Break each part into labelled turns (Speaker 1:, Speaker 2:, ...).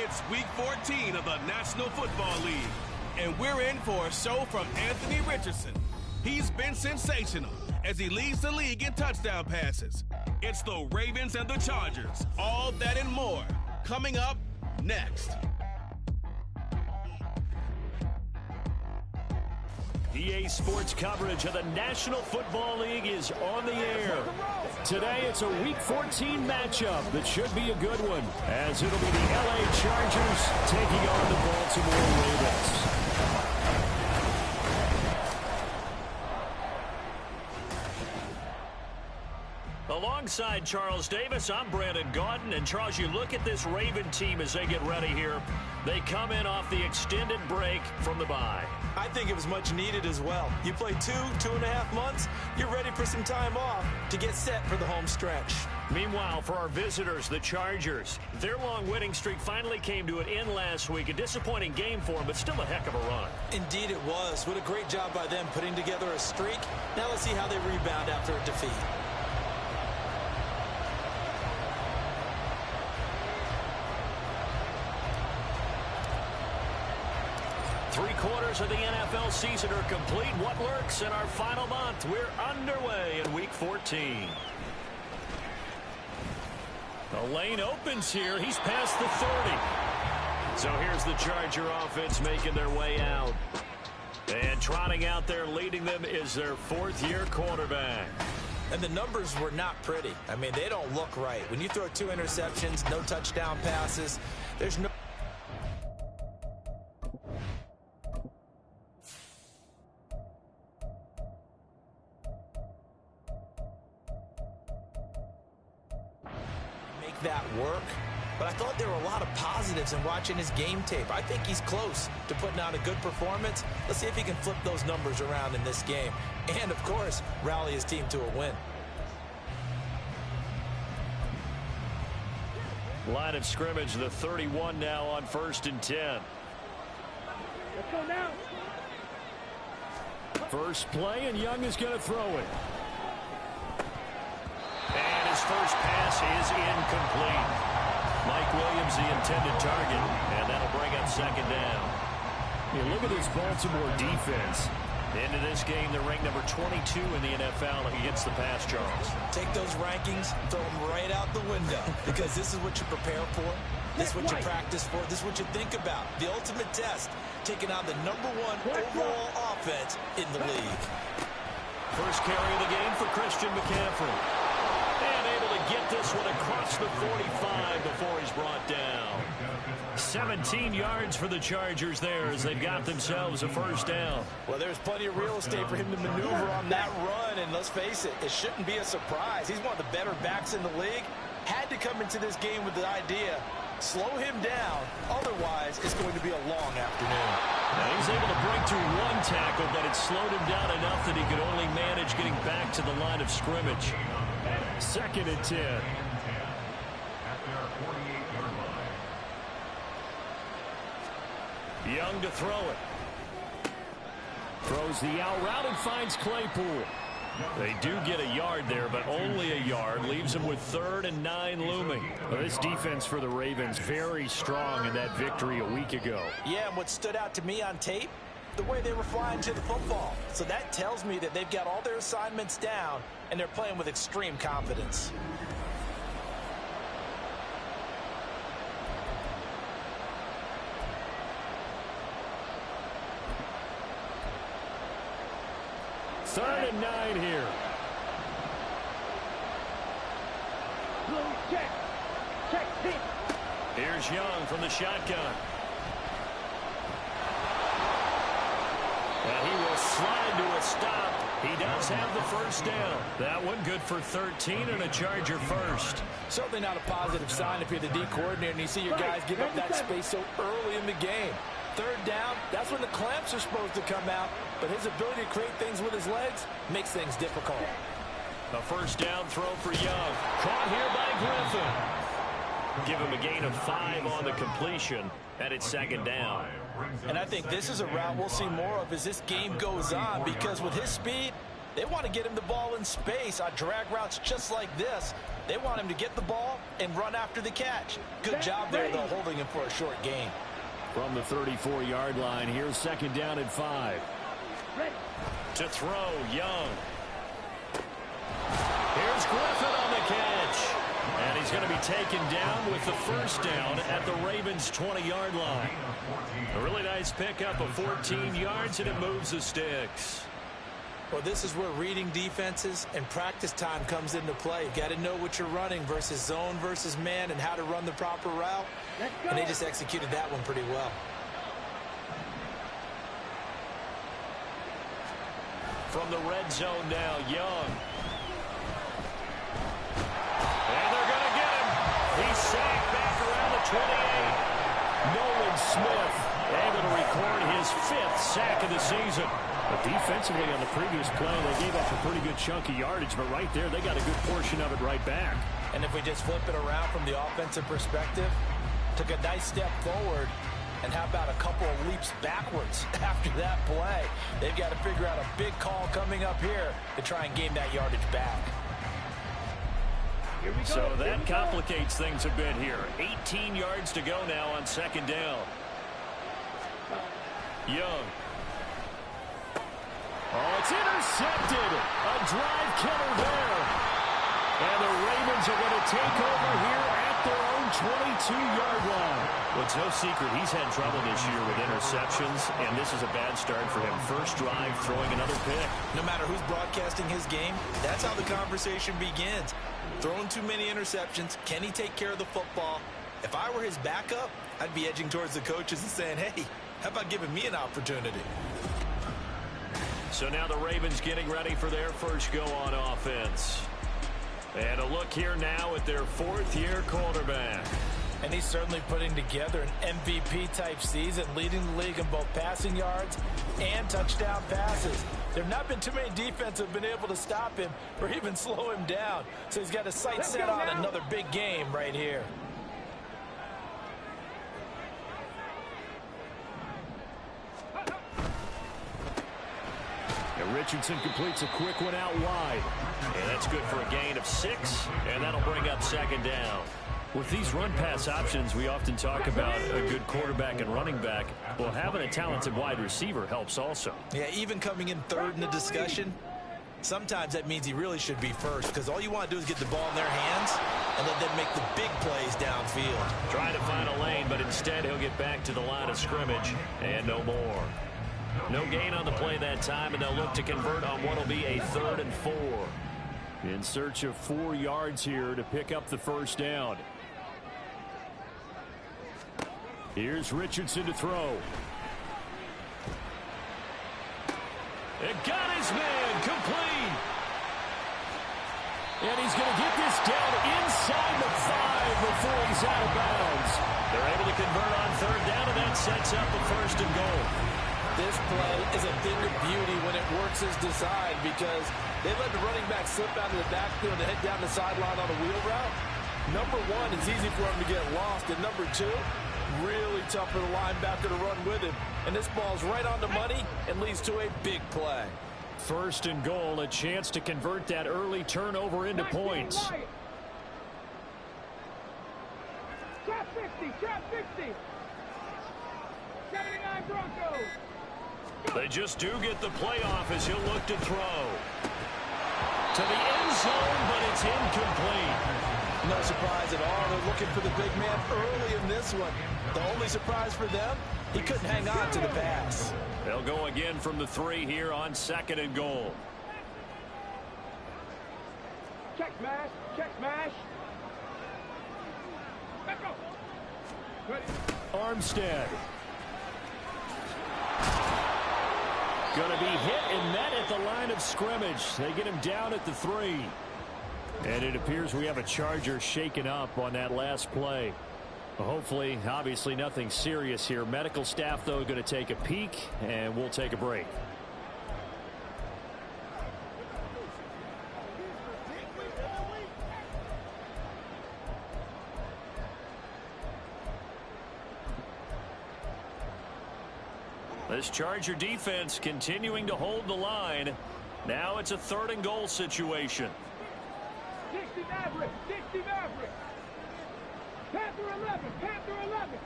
Speaker 1: It's Week 14 of the National Football League, and we're in for a show from Anthony Richardson. He's been sensational as he leads the league in touchdown passes. It's the Ravens and the Chargers, all that and more, coming up next.
Speaker 2: EA Sports coverage of the National Football League is on the air. Today, it's a Week 14 matchup that should be a good one, as it'll be the LA Chargers taking on the Baltimore Ravens. Alongside Charles Davis, I'm Brandon Gaudin. And Charles, you look at this Raven team as they get ready here. They come in off the extended break from the bye.
Speaker 3: I think it was much needed as well. You play 2.5 months, you're ready for some time off to get set for the home stretch.
Speaker 2: Meanwhile, for our visitors, the Chargers, their long winning streak finally came to an end last week. A disappointing game for them, but still a heck of a run.
Speaker 3: Indeed it was. What a great job by them putting together a streak. Now let's see how they rebound after a defeat.
Speaker 2: Three-quarters of the NFL season are complete. What lurks in our final month? We're underway in Week 14. The lane opens here. He's past the 30. So here's the Charger offense making their way out. And trotting out there leading them is their fourth-year quarterback.
Speaker 3: And the numbers were not pretty. I mean, they don't look right. When you throw 2 interceptions, no touchdown passes, there's no... that work, but I thought there were a lot of positives in watching his game tape. I think he's close to putting out a good performance. Let's see if he can flip those numbers around in this game and, of course, rally his team to a win.
Speaker 2: Line of scrimmage, the 31 now on 1st and 10.
Speaker 4: Let's go now.
Speaker 2: First play, and Young is going to throw it. And his first pass is incomplete. Mike Williams, the intended target, and that'll bring up 2nd down. Yeah, look at this Baltimore defense. Into this game, they're ranked number 22 in the NFL against the pass, Charles.
Speaker 3: Take those rankings, throw them right out the window, because this is what you prepare for. This is what you practice for. This is what you think about. The ultimate test, taking on the #1 overall offense in the league.
Speaker 2: First carry of the game for Christian McCaffrey. And able to get this one across the 45 before he's brought down. 17 yards for the Chargers there as they've got themselves a first down.
Speaker 3: Well, there's plenty of real estate for him to maneuver on that run, and let's face it, it shouldn't be a surprise. He's one of the better backs in the league. Had to come into this game with the idea, slow him down, otherwise it's going to be a long afternoon.
Speaker 2: Now he's able to break through 1 tackle, but it slowed him down enough that he could only manage getting back to the line of scrimmage. 2nd and 10. Young to throw it. Throws the out route and finds Claypool. They do get a yard there, but only a yard. Leaves them with 3rd and 9 looming. Well, this defense for the Ravens very strong in that victory a week ago.
Speaker 3: Yeah, and what stood out to me on tape, the way they were flying to the football. So that tells me that they've got all their assignments down, and they're playing with extreme confidence.
Speaker 2: Third and 9 here.
Speaker 4: Check. Check. Hit.
Speaker 2: Here's Young from the shotgun. And he will slide to a stop. He does have the first down. That one good for 13 and a Charger first.
Speaker 3: Certainly not a positive sign if you're the D coordinator and you see your guys give up that space so early in the game. 3rd down, that's when the clamps are supposed to come out, but his ability to create things with his legs makes things difficult.
Speaker 2: A first down throw for Young. Caught here by Griffin. Give him a gain of 5 on the completion, and it's 2nd down.
Speaker 3: And I think this is a route we'll see more of as this game goes on, because with his speed, they want to get him the ball in space on drag routes just like this. They want him to get the ball and run after the catch. Good job there, though, holding him for a short gain.
Speaker 2: From the 34-yard line, here's second down and 5. To throw, Young. Here's Griffin on the catch. And he's going to be taken down with the first down at the Ravens' 20-yard line. A really nice pickup of 14 yards, and it moves the sticks.
Speaker 3: Well, this is where reading defenses and practice time comes into play. You got to know what you're running versus zone versus man and how to run the proper route. And they just executed that one pretty well.
Speaker 2: From the red zone now, Young. And they're going to get him. He's sacked back around the 28. Nolan Smith able to record his 5th sack of the season. But defensively on the previous play, they gave up a pretty good chunk of yardage, but right there, they got a good portion of it right back.
Speaker 3: And if we just flip it around from the offensive perspective, took a nice step forward, and how about a couple of leaps backwards after that play? They've got to figure out a big call coming up here to try and gain that yardage back.
Speaker 2: So that complicates things a bit here. 18 yards to go now on second down. Young. Oh, it's intercepted. A drive killer there. And the Ravens are going to take over here at their own 22-yard line. Well, it's no secret he's had trouble this year with interceptions, and this is a bad start for him. First drive, throwing another pick.
Speaker 3: No matter who's broadcasting his game, that's how the conversation begins. Throwing too many interceptions. Can he take care of the football? If I were his backup, I'd be edging towards the coaches and saying, hey, how about giving me an opportunity?
Speaker 2: So now the Ravens getting ready for their first go on offense. And a look here now at their 4th-year quarterback.
Speaker 3: And he's certainly putting together an MVP-type season, leading the league in both passing yards and touchdown passes. There have not been too many defenses have been able to stop him or even slow him down. So he's got his sights set on another big game right here.
Speaker 2: Richardson completes a quick one out wide. And that's good for a gain of 6, and that'll bring up second down. With these run-pass options, we often talk about a good quarterback and running back. Well, having a talented wide receiver helps also.
Speaker 3: Yeah, even coming in third in the discussion, sometimes that means he really should be first, because all you want to do is get the ball in their hands and let them make the big plays downfield.
Speaker 2: Trying to find a lane, but instead he'll get back to the line of scrimmage, and no more. No gain on the play that time, and they'll look to convert on what will be a 3rd and 4. In search of 4 yards here to pick up the first down. Here's Richardson to throw. It got his man complete. And he's going to get this down inside the 5 before he's out of bounds. They're able to convert on 3rd down, and that sets up a 1st and goal.
Speaker 3: This play is a thing of beauty when it works as designed, because they let the running back slip out of the backfield and head down the sideline on a wheel route. Number 1, it's easy for him to get lost. And number 2, really tough for the linebacker to run with him. And this ball's right on the money and leads to a big play.
Speaker 2: 1st and goal, a chance to convert that early turnover into points.
Speaker 4: Trap 50, trap 50. 79 Broncos.
Speaker 2: They just do get the playoff as he'll look to throw. To the end zone, but it's incomplete.
Speaker 3: No surprise at all. They're looking for the big man early in this one. The only surprise for them, he couldn't hang on to the pass.
Speaker 2: They'll go again from the 3 here on 2nd and goal.
Speaker 4: Check smash, check smash. Let's go. Ready.
Speaker 2: Armstead. Going to be hit and met at the line of scrimmage. They get him down at the 3. And it appears we have a Charger shaken up on that last play. Hopefully, obviously nothing serious here. Medical staff, though, going to take a peek, and we'll take a break. This Charger defense continuing to hold the line. Now it's a 3rd and goal situation.
Speaker 4: Dixie Maverick. Dixie Maverick. Panther 11. Panther 11.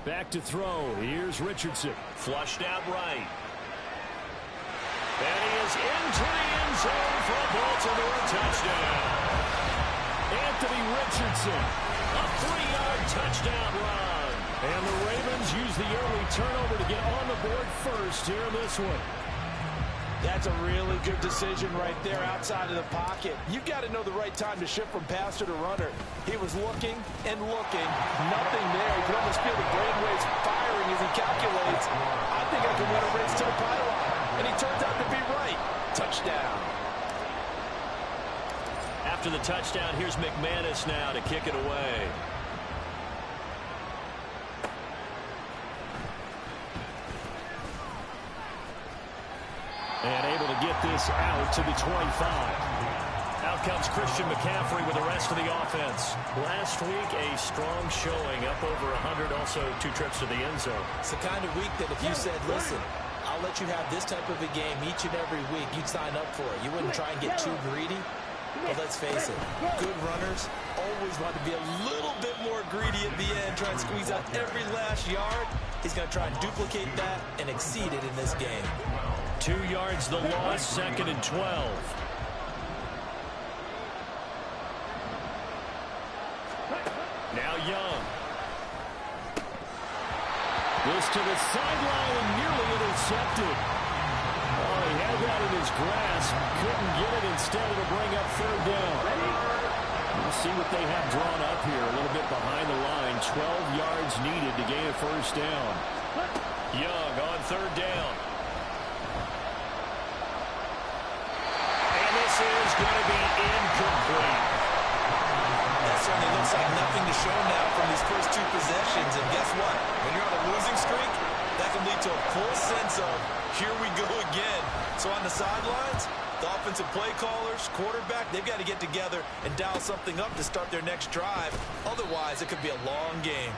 Speaker 2: Back to throw. Here's Richardson. Flushed out right. And he is into the end zone for a Baltimore touchdown. Anthony Richardson, a 3-yard touchdown run. And the Ravens use the early turnover to get on the board first here in this one.
Speaker 3: That's a really good decision right there outside of the pocket. You've got to know the right time to shift from passer to runner. He was looking and looking. Nothing there. You can almost feel the brainwaves firing as he calculates. I think I can win a race to the pylon. And he turns out to be right. Touchdown.
Speaker 2: After the touchdown, here's McManus now to kick it away. And able to get this out to the 25. Out comes Christian McCaffrey with the rest of the offense. Last week, a strong showing, up over 100, also 2 trips to the end zone.
Speaker 3: It's the kind of week that if you said, listen, I'll let you have this type of a game each and every week, you'd sign up for it. You wouldn't try and get too greedy. But let's face it, good runners always want to be a little bit more greedy at the end, try and squeeze out every last yard. He's going to try and duplicate that and exceed it in this game.
Speaker 2: 2 yards the loss, 2nd and 12. Now Young. This to the sideline and nearly intercepted. Oh, he had that in his grasp. Couldn't get it. Instead, it'll bring up 3rd down. We'll see what they have drawn up here. A little bit behind the line. 12 yards needed to gain a 1st down. Young on 3rd down. And this is going to be incomplete.
Speaker 3: That certainly looks like nothing to show now from these first 2 possessions. And guess what? When you're on a losing streak, that can lead to a full sense of, here we go again. So on the sidelines, the offensive play callers, quarterback, they've got to get together and dial something up to start their next drive. Otherwise, it could be a long game.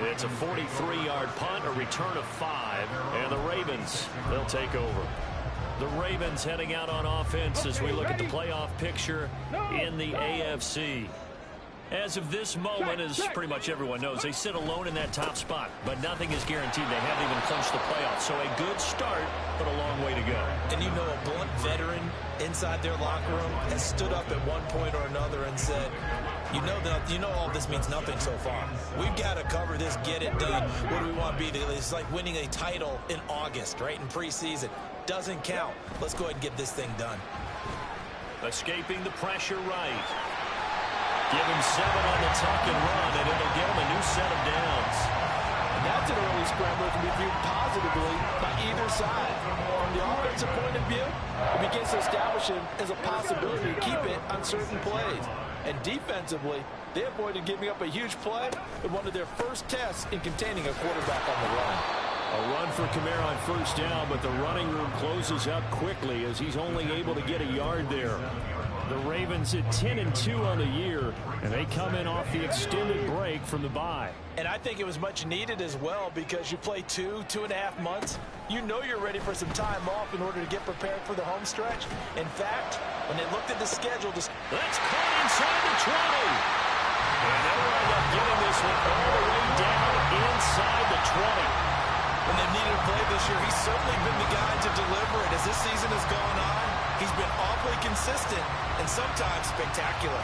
Speaker 2: It's a 43-yard punt, a return of 5, and the Ravens, they'll take over. The Ravens heading out on offense as we look at the playoff picture in the AFC. As of this moment, as pretty much everyone knows, they sit alone in that top spot, but nothing is guaranteed. They haven't even clinched the playoffs, so a good start, but a long way to go.
Speaker 3: And you know, a blunt veteran inside their locker room has stood up at one point or another and said, you know all this means nothing so far. We've got to cover this, get it done. What do we want to be? It's like winning a title in August, right, in preseason. Doesn't count. Let's go ahead and get this thing done.
Speaker 2: Escaping the pressure right. Give him 7 on the tuck and run, and it'll give him a new set of downs.
Speaker 3: And that's an early scrambler that can be viewed positively by either side. From the offensive point of view, it begins to establish him as a possibility to keep it on certain plays. And defensively, they avoided giving up a huge play in one of their first tests in containing a quarterback on the run.
Speaker 2: A run for Kamara on 1st down, but the running room closes up quickly as he's only able to get a yard there. The Ravens at 10-2 on the year, and they come in off the extended break from the bye.
Speaker 3: And I think it was much needed as well because you play 2.5 months. You know you're ready for some time off in order to get prepared for the home stretch. In fact, when they looked at the schedule, that's
Speaker 2: caught inside the 20. And they'll wind up getting this one all the way down inside the 20.
Speaker 3: When they've needed to play this year, he's certainly been the guy to deliver it. As this season has gone on, he's been awfully consistent and sometimes spectacular.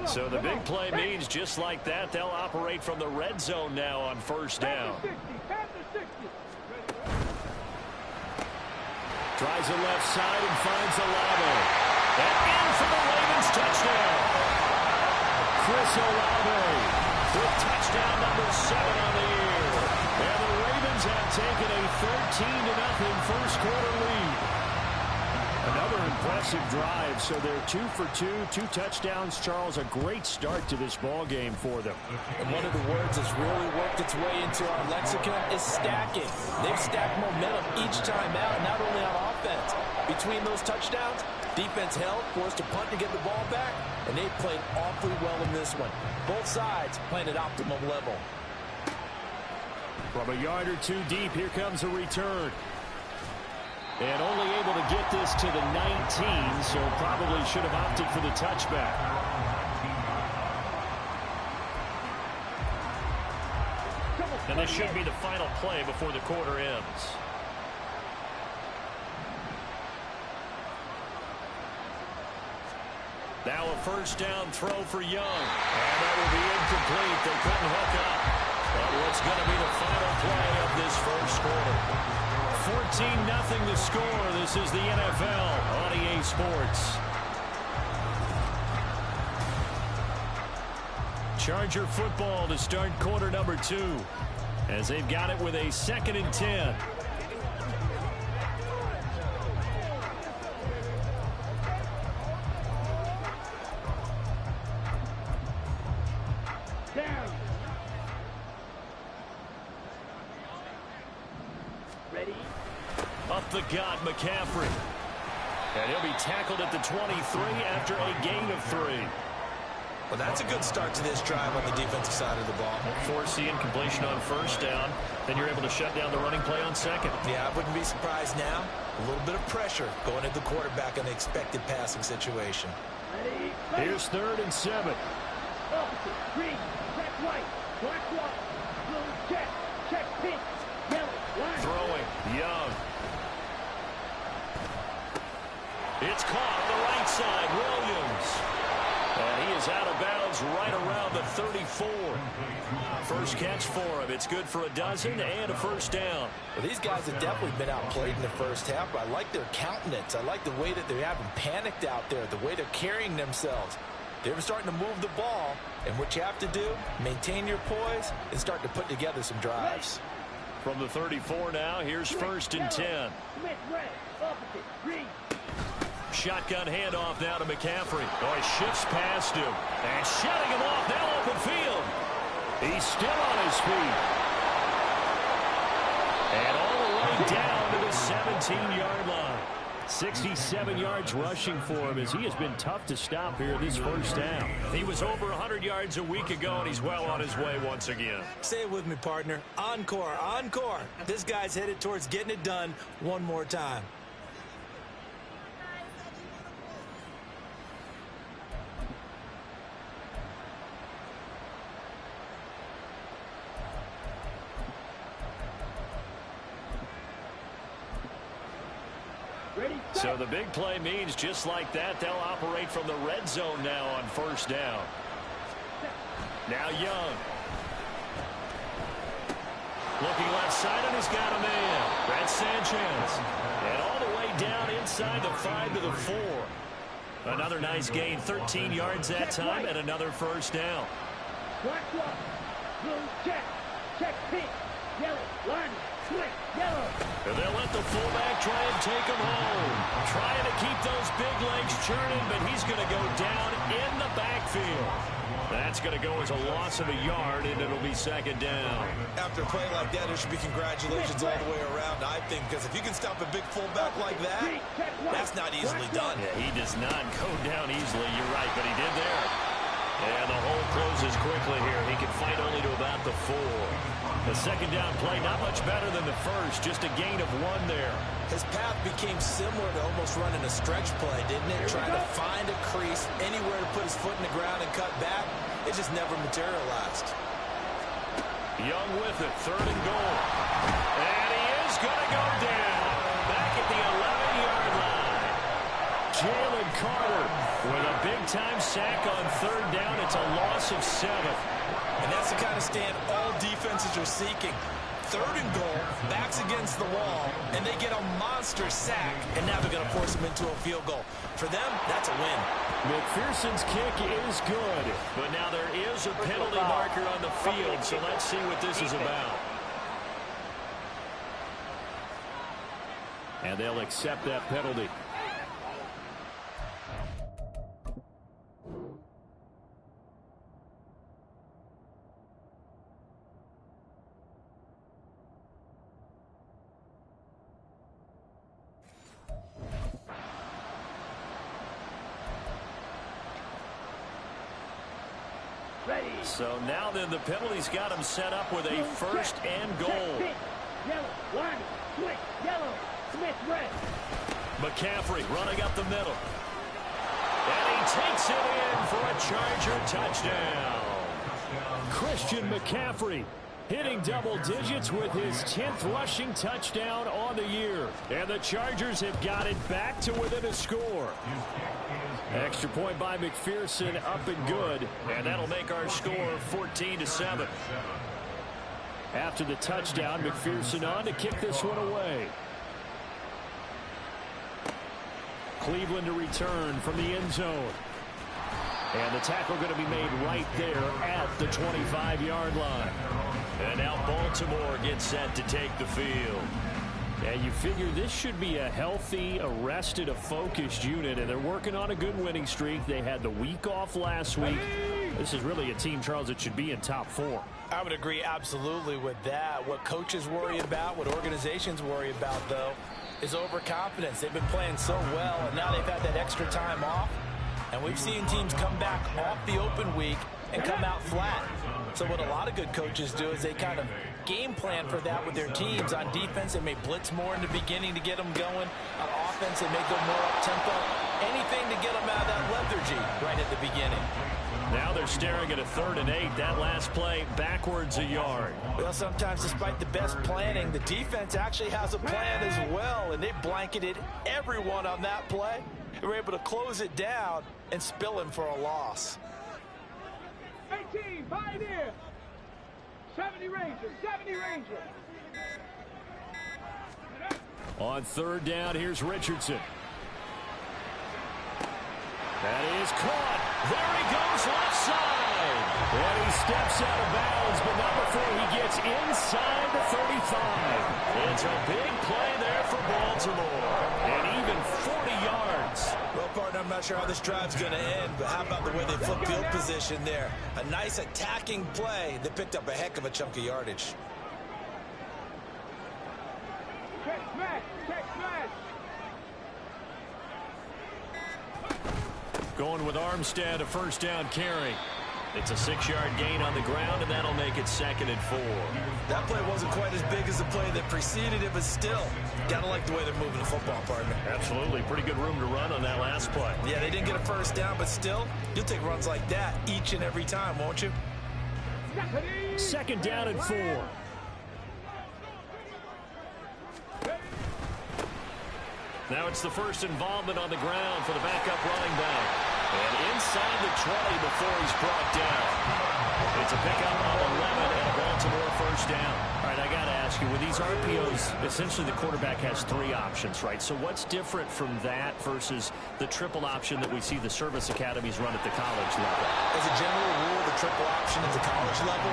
Speaker 2: So the big play means just like that, they'll operate from the red zone now on 1st down. Tries the left side and finds Olave. And in for the Ravens touchdown. Chris Olave with touchdown number 7 on the year. And the Ravens have taken a 13-0 first quarter lead. Another impressive drive, so they're 2 for 2, 2 touchdowns. Charles, a great start to this ball game for them.
Speaker 3: And one of the words that's really worked its way into our lexicon is stacking. They've stacked momentum each time out, not only on offense. Between those touchdowns, defense held, forced to punt to get the ball back, and they played awfully well in this one. Both sides playing at optimum level.
Speaker 2: From a yard or two deep, here comes a return. And only able to get this to the 19, so probably should have opted for the touchback.
Speaker 5: And this should be the final play before the quarter ends. Now a first down throw for Young. And that will be incomplete. They couldn't hook up. But what's going to be the final play of this first quarter? 14-0 the score. This is the NFL on EA Sports. Charger football to start quarter number 2. As they've got it with a 2nd and 10.
Speaker 4: Down. Ready?
Speaker 2: Up the gut, McCaffrey. And he'll be tackled at the 23 after a gain of 3.
Speaker 3: Well, that's a good start to this drive on the defensive side of the ball.
Speaker 5: Force the incompletion on first down. Then you're able to shut down the running play on second.
Speaker 3: Yeah, I wouldn't be surprised now. A little bit of pressure going at the quarterback in the expected passing situation.
Speaker 4: Ready?
Speaker 2: Here's 3rd and 7.
Speaker 4: Opposite. Green. Check white. Black white. Blue check. Check pink. Yellow. Line.
Speaker 2: Throwing. Young. It's caught on the right side. Williams. And he is out of bounds right around the 34. First catch for him. It's good for a dozen and a first down.
Speaker 3: Well, these guys have definitely been outplayed in the first half, but I like their countenance. I like the way that they haven't panicked out there, the way they're carrying themselves. They're starting to move the ball, and what you have to do, maintain your poise and start to put together some drives.
Speaker 2: From the 34 now, here's 1st and 10.
Speaker 4: Smith red. Opposite. Green.
Speaker 2: Shotgun handoff now to McCaffrey. Oh, he shifts past him. And shutting him off now open field. He's still on his feet. And all the way down to the 17-yard line. 67 yards rushing for him as he has been tough to stop here this first down.
Speaker 5: He was over 100 yards a week ago, and he's well on his way once again.
Speaker 3: Say it with me, partner. Encore, encore. This guy's headed towards getting it done one more time.
Speaker 2: So the big play means just like that, they'll operate from the red zone now on first down. Now Young. Looking left side, and he's got a man. That's Sanchez. And all the way down inside the 5 to the 4. Another nice gain, 13 yards that time, and another first down.
Speaker 4: Black one. Blue check. Check pink. Yellow. Line. Switch. Yellow.
Speaker 2: And they'll let the fullback try and take him home. Trying to keep those big legs churning, but he's going to go down in the backfield. That's going to go as a loss of a yard, and it'll be 2nd down.
Speaker 3: After a play like that, there should be congratulations all the way around, I think, because if you can stop a big fullback like that, that's not easily done.
Speaker 2: Yeah, he does not go down easily, you're right, but he did there. And the hole closes quickly here. He can fight only to about the 4. The 2nd down play, not much better than the first, just a gain of 1 there.
Speaker 3: His path became similar to almost running a stretch play, didn't it? Trying to find a crease, anywhere to put his foot in the ground and cut back. It just never materialized.
Speaker 2: Young with it, 3rd and goal. And he is going to go down. Back at the 11-yard line. Jalen Carter with a big-time sack on 3rd down. It's a loss of 7.
Speaker 3: And that's the kind of stand all defenses are seeking. 3rd and goal, backs against the wall, and they get a monster sack, and now they're going to force them into a field goal. For them, that's a win.
Speaker 2: McPherson's kick is good, but now there is a penalty marker on the field, so let's see what this is about. And they'll accept that penalty.
Speaker 4: Ready.
Speaker 2: So now then the penalty's got him set up with a first and goal.
Speaker 4: Check, yellow, line, switch, yellow, Smith, red.
Speaker 2: McCaffrey running up the middle. And he takes it in for a Charger touchdown.
Speaker 5: Christian McCaffrey hitting double digits with his 10th rushing touchdown on the year. And the Chargers have got it back to within a score. Extra point by McPherson, up and good. And that'll make our score 14-7. After the touchdown, McPherson on to kick this one away. Cleveland to return from the end zone. And the tackle going to be made right there at the 25-yard line.
Speaker 2: And now Baltimore gets set to take the field.
Speaker 5: And you figure this should be a healthy, a focused unit, and they're working on a good winning streak. They had the week off last week. This is really a team, Charles, that should be in top 4.
Speaker 3: I would agree absolutely with that. What coaches worry about, what organizations worry about, though, is overconfidence. They've been playing so well, and now they've had that extra time off. And we've seen teams come back off the open week and come out flat. So what a lot of good coaches do is they kind of game plan for that with their teams. On defense, they may blitz more in the beginning to get them going. On offense, they may go more up-tempo. Anything to get them out of that lethargy right at the beginning.
Speaker 2: Now they're staring at a 3rd and 8. That last play backwards a yard.
Speaker 3: Well, sometimes despite the best planning, the defense actually has a plan as well, and they blanketed everyone on that play. They were able to close it down and spill him for a loss.
Speaker 4: 18, Pioneer. 70 Ranger, 70 Ranger.
Speaker 5: On 3rd down, here's Richardson. That is caught. There he goes left side. And he steps out of bounds, but not before he gets inside the 35.
Speaker 2: It's a big play there for Baltimore.
Speaker 5: And even 40 yards.
Speaker 3: Well, partner, I'm not sure how this drive's going to end, but how about the way they flip field position there? A nice attacking play that picked up a heck of a chunk of yardage.
Speaker 4: Check smash, check smash.
Speaker 5: Going with Armstead, a first down carry.
Speaker 2: It's a 6-yard gain on the ground, and that'll make it 2nd and 4.
Speaker 3: That play wasn't quite as big as the play that preceded it, but still, gotta like the way they're moving the football, partner.
Speaker 2: Absolutely. Pretty good room to run on that last play.
Speaker 3: Yeah, they didn't get a first down, but still, you'll take runs like that each and every time, won't you?
Speaker 5: 2nd down and 4.
Speaker 2: Now it's the first involvement on the ground for the backup running back. And inside the 20 before he's brought down. It's a pickup on 11 and a Baltimore first down.
Speaker 5: All right, I got to ask you, with these RPOs, essentially the quarterback has 3 options, right? So what's different from that versus the triple option that we see the service academies run at the college level?
Speaker 3: As a general rule, the triple option at the college level,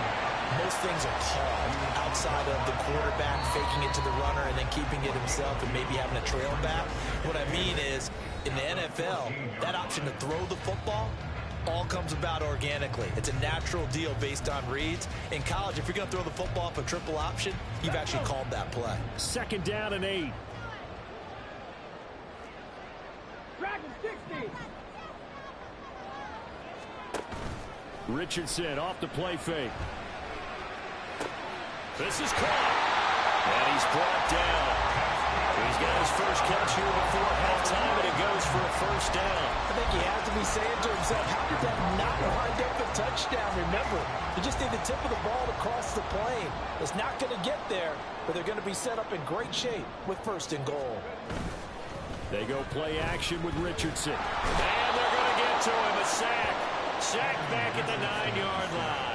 Speaker 3: most things are called outside of the quarterback faking it to the runner and then keeping it himself and maybe having a trail back. What I mean is, in the NFL, that option to throw the football all comes about organically. It's a natural deal based on reads. In college, if you're going to throw the football off a triple option, you've actually called that play.
Speaker 5: 2nd down and 8.
Speaker 4: Dragon 60.
Speaker 5: Richardson off the play fake.
Speaker 2: This is caught. And he's brought down. He's got his first catch here before halftime, and it goes for a first down.
Speaker 3: I think he has to be saying to himself, how did that not wind up a touchdown? Remember, you just need the tip of the ball to cross the plane. It's not going to get there, but they're going to be set up in great shape with 1st and goal.
Speaker 5: They go play action with Richardson.
Speaker 2: And they're going to get to him. A sack. Sack back at the 9-yard line.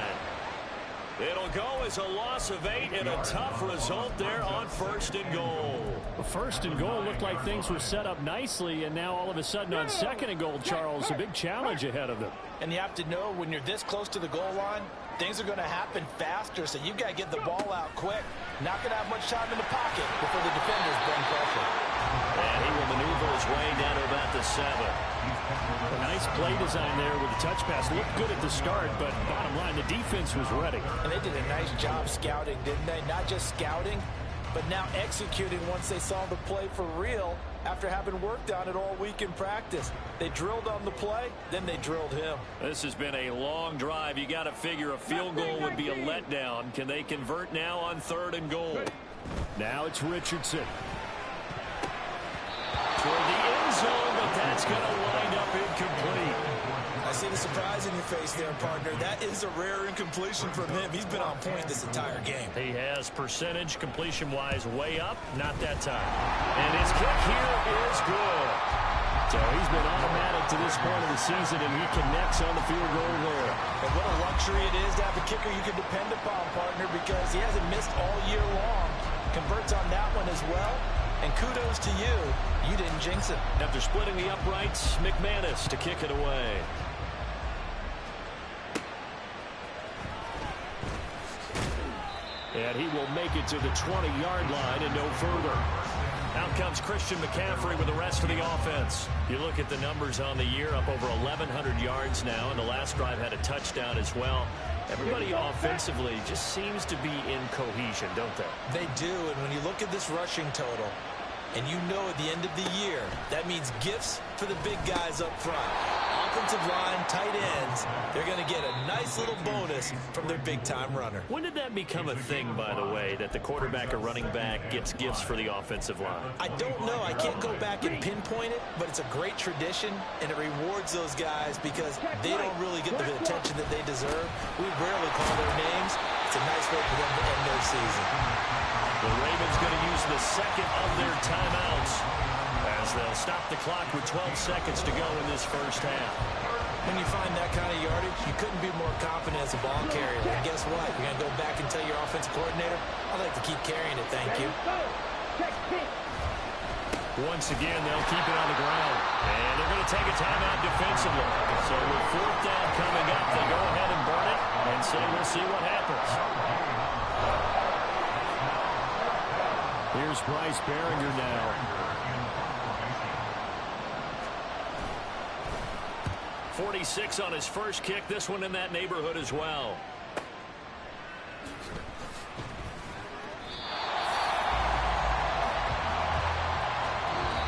Speaker 2: It'll go as a loss of 8 and a tough result there on 1st and goal.
Speaker 5: Well, 1st and goal looked like things were set up nicely, and now all of a sudden on 2nd and goal, Charles, a big challenge ahead of them.
Speaker 3: And you have to know when you're this close to the goal line, things are going to happen faster, so you've got to get the ball out quick. Not going to have much time in the pocket before the defenders bring pressure.
Speaker 2: And he will maneuver his way down to about the 7.
Speaker 5: A nice play design there with the touch pass. Looked good at the start, but bottom line, the defense was ready.
Speaker 3: And they did a nice job scouting, didn't they? Not just scouting, but now executing once they saw the play for real after having worked on it all week in practice. They drilled on the play, then they drilled him.
Speaker 2: This has been a long drive. You got to figure a field goal would be a letdown. Can they convert now on 3rd and goal?
Speaker 5: Now it's Richardson. Toward the end zone, but that's going to wind up incomplete.
Speaker 3: I see the surprise in your face there, partner. That is a rare incompletion from him. He's been on point this entire game.
Speaker 2: He has percentage completion-wise way up, not that time. And his kick here is good.
Speaker 5: So he's been automatic to this point of the season, and he connects on the field goal there.
Speaker 3: And what a luxury it is to have a kicker you can depend upon, partner, because he hasn't missed all year long. Converts on that one as well. And kudos to you. You didn't jinx it.
Speaker 2: After splitting the uprights, McManus to kick it away.
Speaker 5: And he will make it to the 20-yard line and no further.
Speaker 2: Out comes Christian McCaffrey with the rest of the offense. You look at the numbers on the year, up over 1,100 yards now, and the last drive had a touchdown as well. Everybody offensively just seems to be in cohesion, don't they?
Speaker 3: They do, and when you look at this rushing total, and you know at the end of the year, that means gifts for the big guys up front. Offensive line, tight ends, they're going to get a nice little bonus from their big-time runner.
Speaker 2: When did that become a thing, by the way, that the quarterback or running back gets gifts for the offensive line?
Speaker 3: I don't know. I can't go back and pinpoint it, but it's a great tradition, and it rewards those guys because they don't really get the attention that they deserve. We rarely call their names. It's a nice way for them to end their season.
Speaker 2: The Ravens going to use the second of their timeouts as they'll stop the clock with 12 seconds to go in this first half.
Speaker 3: When you find that kind of yardage, you couldn't be more confident as a ball carrier. And guess what? You're going to go back and tell your offensive coordinator, I'd like to keep carrying it, thank you.
Speaker 2: Once again, they'll keep it on the ground. And they're going to take a timeout defensively. So with 4th down coming up, they go ahead and burn it and say, we'll see what happens.
Speaker 5: Here's Bryce Behringer now.
Speaker 2: .46 on his first kick. This one in that neighborhood as well.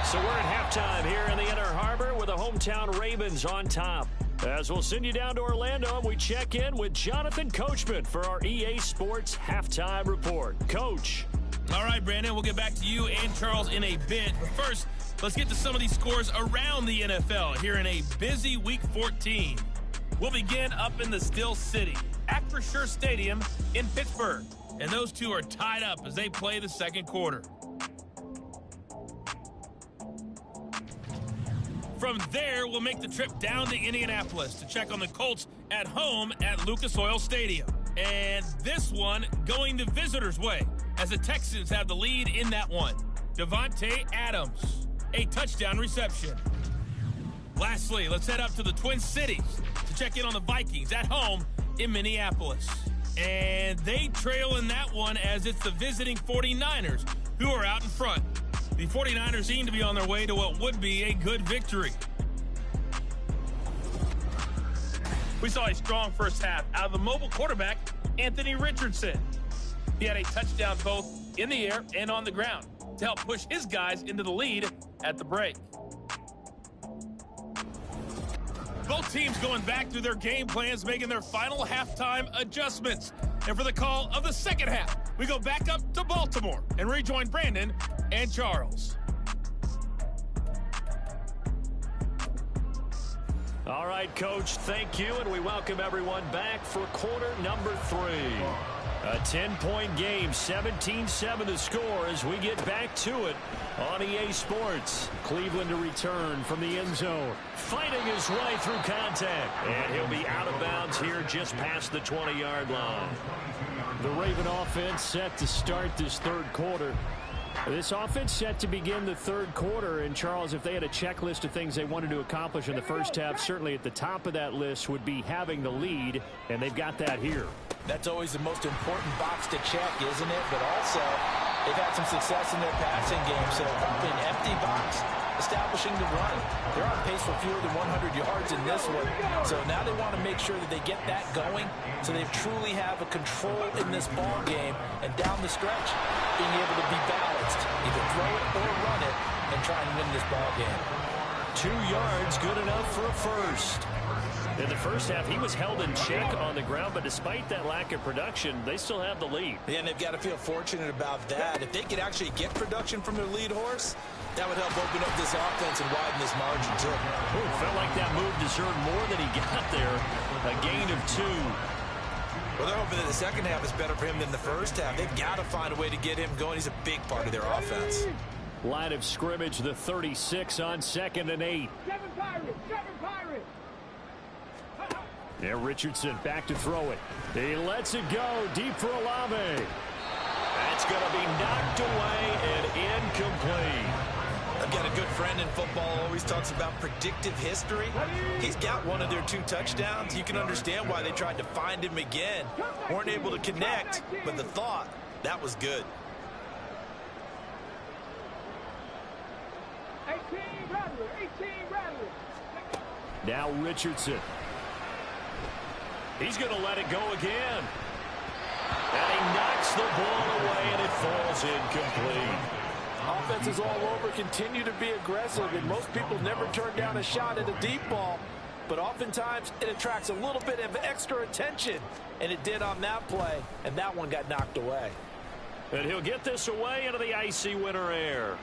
Speaker 2: So we're at halftime here in the Inner Harbor with the hometown Ravens on top. As we'll send you down to Orlando, and we check in with Jonathan Coachman for our EA Sports Halftime Report. Coach.
Speaker 1: All right, Brandon, we'll get back to you and Charles in a bit. But first, let's get to some of these scores around the NFL here in a busy Week 14. We'll begin up in the Steel City, Acrisure Stadium in Pittsburgh. And those two are tied up as they play the second quarter. From there, we'll make the trip down to Indianapolis to check on the Colts at home at Lucas Oil Stadium. And this one going the visitors' way as the Texans have the lead in that one. Devontae Adams, a touchdown reception. Lastly, let's head up to the Twin Cities to check in on the Vikings at home in Minneapolis. And they trail in that one as it's the visiting 49ers who are out in front. The 49ers seem to be on their way to what would be a good victory. We saw a strong first half out of the mobile quarterback, Anthony Richardson. He had a touchdown both in the air and on the ground to help push his guys into the lead at the break. Both teams going back through their game plans, making their final halftime adjustments. And for the call of the second half, we go back up to Baltimore and rejoin Brandon and Charles.
Speaker 2: All right, Coach, thank you, and we welcome everyone back for quarter number 3. A 10-point game, 17-7 to score as we get back to it on EA Sports.
Speaker 5: Cleveland to return from the end zone.
Speaker 2: Fighting his way through contact. And he'll be out of bounds here just past the 20-yard line.
Speaker 5: The Raven offense set to start this third quarter. This offense set to begin the third quarter. And, Charles, if they had a checklist of things they wanted to accomplish in the first half, certainly at the top of that list would be having the lead, and they've got that here.
Speaker 3: That's always the most important box to check, isn't it? But also, They've had some success in their passing game, so in empty box, establishing the run. They're on pace for fewer than 100 yards in this one. So now they want to make sure that they get that going so they truly have a control in this ball game. And down the stretch, being able to be balanced, either throw it or run it, and try and win this ball game.
Speaker 5: 2 yards, good enough for a first. In the first half, he was held in check on the ground, but despite that lack of production, they still have the lead.
Speaker 3: Yeah, and they've got to feel fortunate about that. If they could actually get production from their lead horse, that would help open up this offense and widen this margin, too.
Speaker 5: Ooh, felt like that move deserved more than he got there. A gain of 2.
Speaker 3: Well, they're hoping that the second half is better for him than the first half. They've got to find a way to get him going. He's a big part of their offense.
Speaker 5: Line of scrimmage, the 36 on 2nd and 8.
Speaker 4: Seven Pirates! Seven Pirates!
Speaker 5: There, Richardson back to throw it. He lets it go deep for Olave. That's going to be knocked away and incomplete.
Speaker 3: I've got a good friend in football, always talks about predictive history. He's got one of their 2 touchdowns. You can understand why they tried to find him again. Weren't able to connect, but the thought, that was good.
Speaker 4: 18 Rattler! 18 Rattler!
Speaker 5: Now Richardson. He's going to let it go again. And he knocks the ball away, and it falls incomplete.
Speaker 3: Offenses all over continue to be aggressive, and most people never turn down a shot at a deep ball. But oftentimes, it attracts a little bit of extra attention, and it did on that play, and that one got knocked away.
Speaker 5: And he'll get this away into the icy winter air.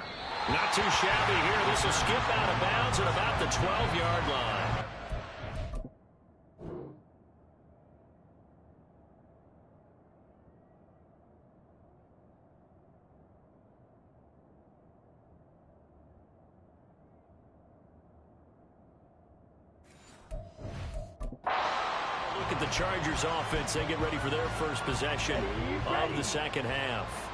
Speaker 5: Not too shabby here. This will skip out of bounds at about the 12-yard line. Look at the Chargers offense. They get ready for their first possession of the second half.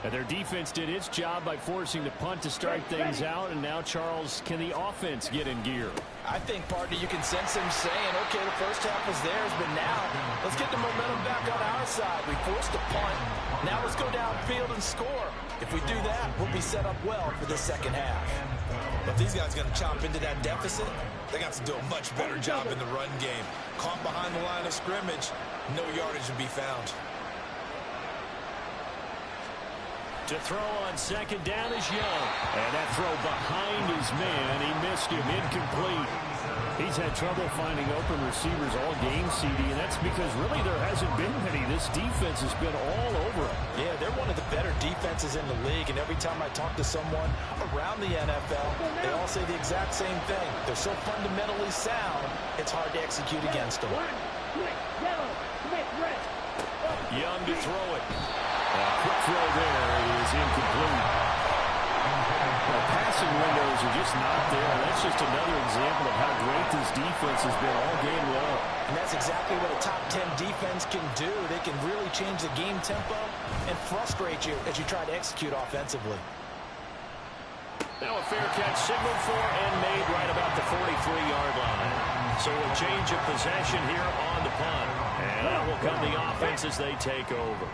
Speaker 5: And their defense did its job by forcing the punt to start things out. And now, Charles, can the offense get in gear?
Speaker 3: I think, partner, you can sense him saying, okay, the first half was theirs, but now let's get the momentum back on our side. We forced a punt. Now let's go downfield and score. If we do that, we'll be set up well for the second half. But these guys are going to chop into that deficit. They got to do a much better job in the run game. Caught behind the line of scrimmage, no yardage to be found.
Speaker 5: To throw on second down is Young. And that throw behind his man. He missed him. Incomplete. He's had trouble finding open receivers all game, CD, and that's because really there hasn't been many. This defense has been all over him.
Speaker 3: Yeah, they're one of the better defenses in the league, and every time I talk to someone around the NFL, they all say the exact same thing. They're so fundamentally sound, it's hard to execute against them.
Speaker 5: Young to throw it. Quick throw there is incomplete. Passing windows are just not there. That's just another example of how great this defense has been all game long.
Speaker 3: And that's exactly what a top 10 defense can do. They can really change the game tempo and frustrate you as you try to execute offensively.
Speaker 5: Now a fair catch signaled for and made right about the 43-yard line. So a change of possession here on the punt. And that will come the offense as they take over.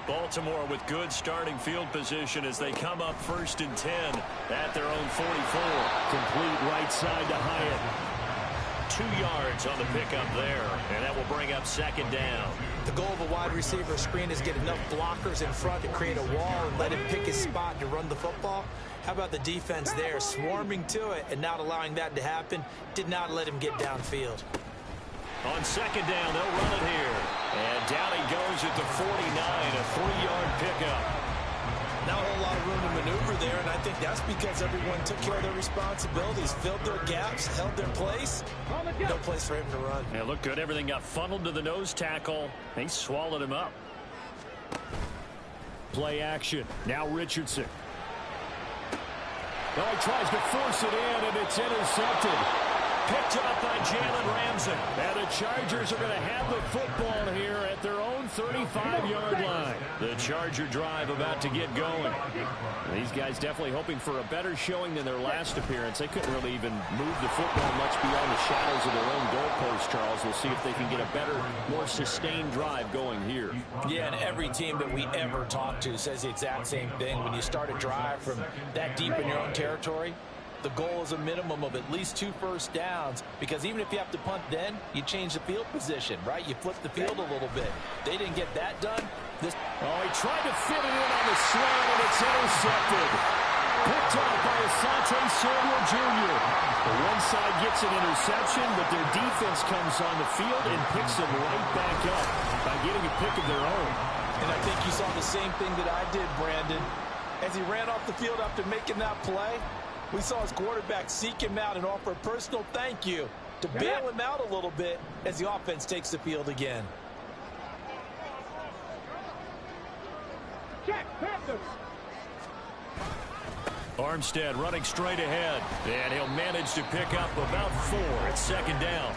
Speaker 5: Baltimore with good starting field position as they come up 1st and 10 at their own 44. Complete right side to Hyatt. 2 yards on the pickup there, and that will bring up 2nd down.
Speaker 3: The goal of a wide receiver screen is get enough blockers in front to create a wall and let him pick his spot to run the football. How about the defense there, swarming to it and not allowing that to happen? Did not let him get downfield.
Speaker 5: On 2nd down, they'll run it here. And down he goes at the 49, a 3-yard pickup.
Speaker 3: Not a whole lot of room to maneuver there, and I think that's because everyone took care of their responsibilities, filled their gaps, held their place. No place for him to run.
Speaker 5: Yeah, looked good. Everything got funneled to the nose tackle. He swallowed him up. Play action. Now Richardson. Oh, he tries to force it in, and it's intercepted. Picked up by Jalen Ramsey. And the Chargers are going to have the football here at their own 35-yard line. The Charger drive about to get going. These guys definitely hoping for a better showing than their last appearance. They couldn't really even move the football much beyond the shadows of their own goalpost, Charles. We'll see if they can get a better, more sustained drive going here.
Speaker 3: Yeah, and every team that we ever talk to says the exact same thing. When you start a drive from that deep in your own territory, the goal is a minimum of at least 2 first downs, because even if you have to punt then, you change the field position, right? You flip the field a little bit. They didn't get that done.
Speaker 5: He tried to fit it in on the slant, and it's intercepted. Picked up by Asante Samuel Jr. The one side gets an interception, but their defense comes on the field and picks them right back up by getting a pick of their own.
Speaker 3: And I think you saw the same thing that I did, Brandon. As he ran off the field after making that play, we saw his quarterback seek him out and offer a personal thank you to bail him out a little bit as the offense takes the field again.
Speaker 4: Check, Panthers.
Speaker 5: Armstead running straight ahead, and he'll manage to pick up about 4 at second down.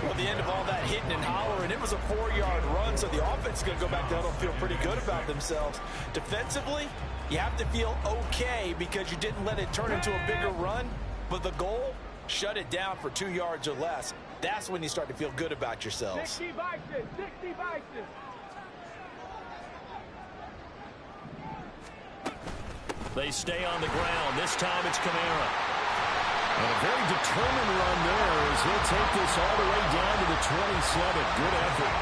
Speaker 3: Well, the end of all that hitting and hollering, it was a 4-yard run, so the offense is going to go back down and feel pretty good about themselves. Defensively, you have to feel okay because you didn't let it turn into a bigger run, but the goal, shut it down for 2 yards or less. That's when you start to feel good about yourselves.
Speaker 4: 60 Vices, 60 Vices.
Speaker 5: They stay on the ground. This time it's Kamara. And a very determined run there as he'll take this all the way down to the 27. Good effort.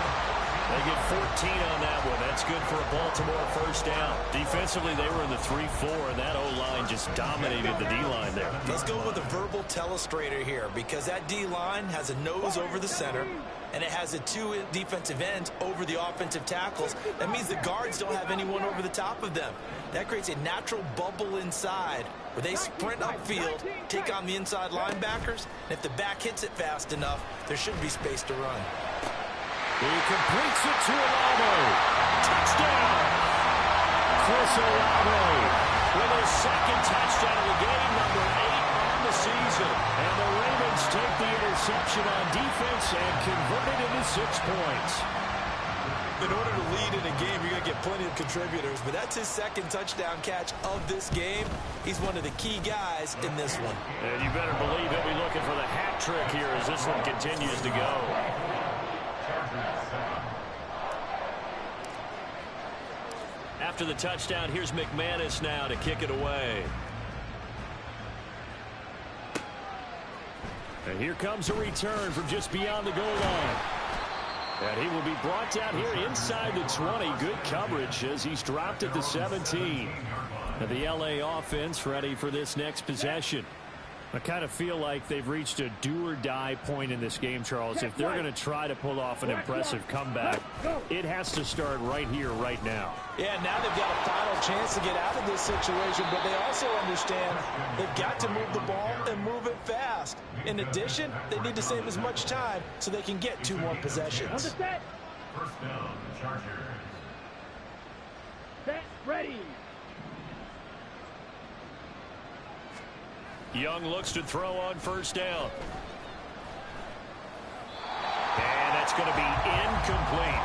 Speaker 5: They get 14 on that one. That's good for a Baltimore first down. Defensively, they were in the 3-4, and that O-line just dominated the D-line there.
Speaker 3: Let's go with a verbal telestrator here, because that D-line has a nose over the center, and it has a 2 defensive ends over the offensive tackles. That means the guards don't have anyone over the top of them. That creates a natural bubble inside where they sprint upfield, take on the inside linebackers, and if the back hits it fast enough, there should be space to run.
Speaker 5: He completes it to Olave. Touchdown! Chris Olave with his second touchdown of the game, number 8 on the season. And the Ravens take the interception on defense and convert it into 6 points.
Speaker 3: In order to lead in a game, you're going to get plenty of contributors, but that's his second touchdown catch of this game. He's one of the key guys in this one.
Speaker 5: And you better believe he'll be looking for the hat trick here as this one continues to go. After the touchdown, here's McManus now to kick it away. And here comes a return from just beyond the goal line. And he will be brought down here inside the 20. Good coverage as he's dropped at the 17. And the LA offense ready for this next possession. I kind of feel like they've reached a do-or-die point in this game, Charles. If they're going to try to pull off an impressive comeback, it has to start right here, right now.
Speaker 3: Yeah, now they've got a final chance to get out of this situation, but they also understand they've got to move the ball and move it fast. In addition, they need to save as much time so they can get 2 more possessions.
Speaker 4: Understand?
Speaker 6: First down, Chargers.
Speaker 4: Set, ready.
Speaker 5: Young looks to throw on first down. And that's going to be incomplete.